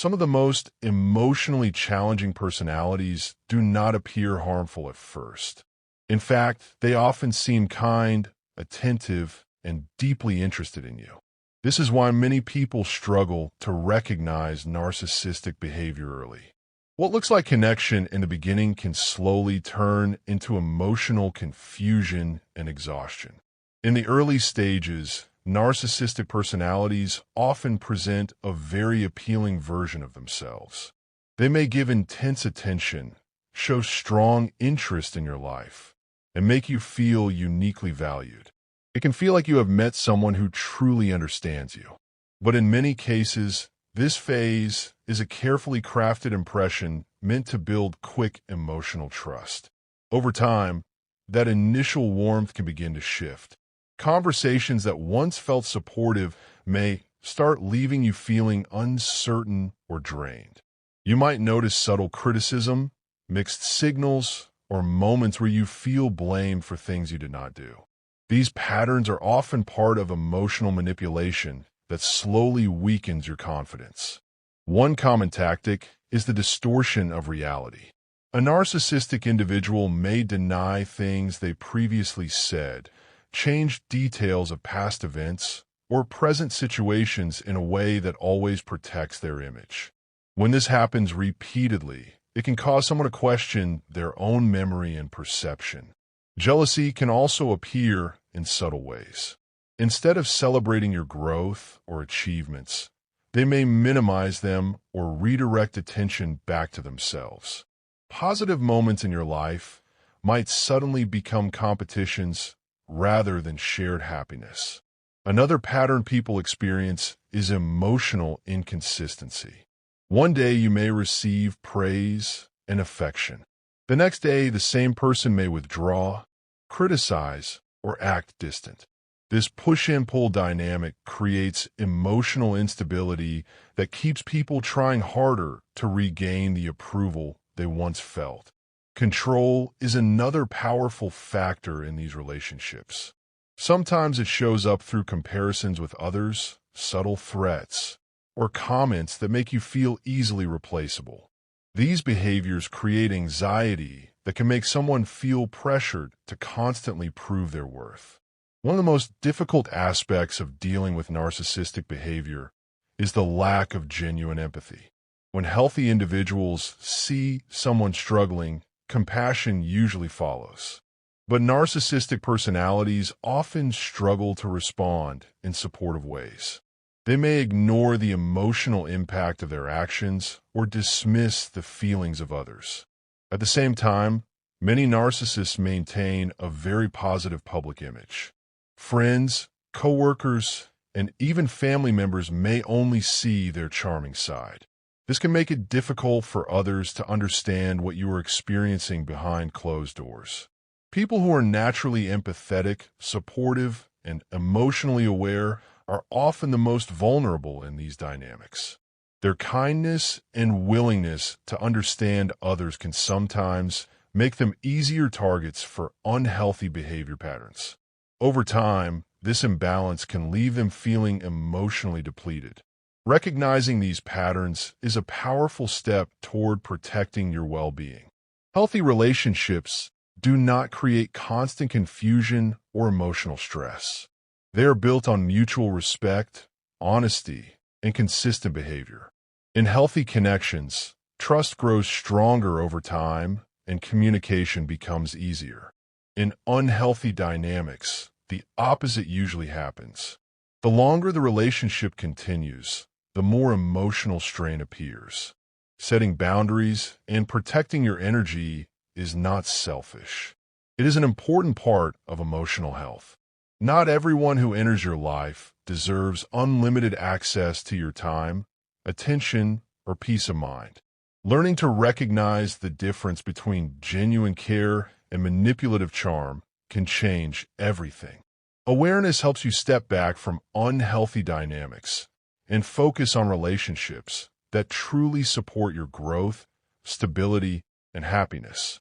Some of the most emotionally challenging personalities do not appear harmful at first. In fact, they often seem kind, attentive, and deeply interested in you. This is why many people struggle to recognize narcissistic behavior early. What looks like connection in the beginning can slowly turn into emotional confusion and exhaustion. In the early stages, narcissistic personalities often present a very appealing version of themselves. They may give intense attention, show strong interest in your life, and make you feel uniquely valued. It can feel like you have met someone who truly understands you. But in many cases, this phase is a carefully crafted impression meant to build quick emotional trust. Over time, that initial warmth can begin to shift. Conversations that once felt supportive may start leaving you feeling uncertain or drained. You might notice subtle criticism, mixed signals, or moments where you feel blamed for things you did not do. These patterns are often part of emotional manipulation that slowly weakens your confidence. One common tactic is the distortion of reality. A narcissistic individual may deny things they previously said, change details of past events, or present situations in a way that always protects their image. When this happens repeatedly, it can cause someone to question their own memory and perception. Jealousy can also appear in subtle ways. Instead of celebrating your growth or achievements, they may minimize them or redirect attention back to themselves. Positive moments in your life might suddenly become competitions rather than shared happiness. Another pattern people experience is emotional inconsistency. One day you may receive praise and affection. The next day, the same person may withdraw, criticize, or act distant. This push-and-pull dynamic creates emotional instability that keeps people trying harder to regain the approval they once felt. Control is another powerful factor in these relationships. Sometimes it shows up through comparisons with others, subtle threats, or comments that make you feel easily replaceable. These behaviors create anxiety that can make someone feel pressured to constantly prove their worth. One of the most difficult aspects of dealing with narcissistic behavior is the lack of genuine empathy. When healthy individuals see someone struggling, compassion usually follows. But narcissistic personalities often struggle to respond in supportive ways. They may ignore the emotional impact of their actions or dismiss the feelings of others. At the same time, many narcissists maintain a very positive public image. Friends, coworkers, and even family members may only see their charming side. This can make it difficult for others to understand what you are experiencing behind closed doors. People who are naturally empathetic, supportive, and emotionally aware are often the most vulnerable in these dynamics. Their kindness and willingness to understand others can sometimes make them easier targets for unhealthy behavior patterns. Over time, this imbalance can leave them feeling emotionally depleted. Recognizing these patterns is a powerful step toward protecting your well-being. Healthy relationships do not create constant confusion or emotional stress. They are built on mutual respect, honesty, and consistent behavior. In healthy connections, trust grows stronger over time and communication becomes easier. In unhealthy dynamics, the opposite usually happens. The longer the relationship continues, the more emotional strain appears. Setting boundaries and protecting your energy is not selfish. It is an important part of emotional health. Not everyone who enters your life deserves unlimited access to your time, attention, or peace of mind. Learning to recognize the difference between genuine care and manipulative charm can change everything. Awareness helps you step back from unhealthy dynamics and focus on relationships that truly support your growth, stability, and happiness.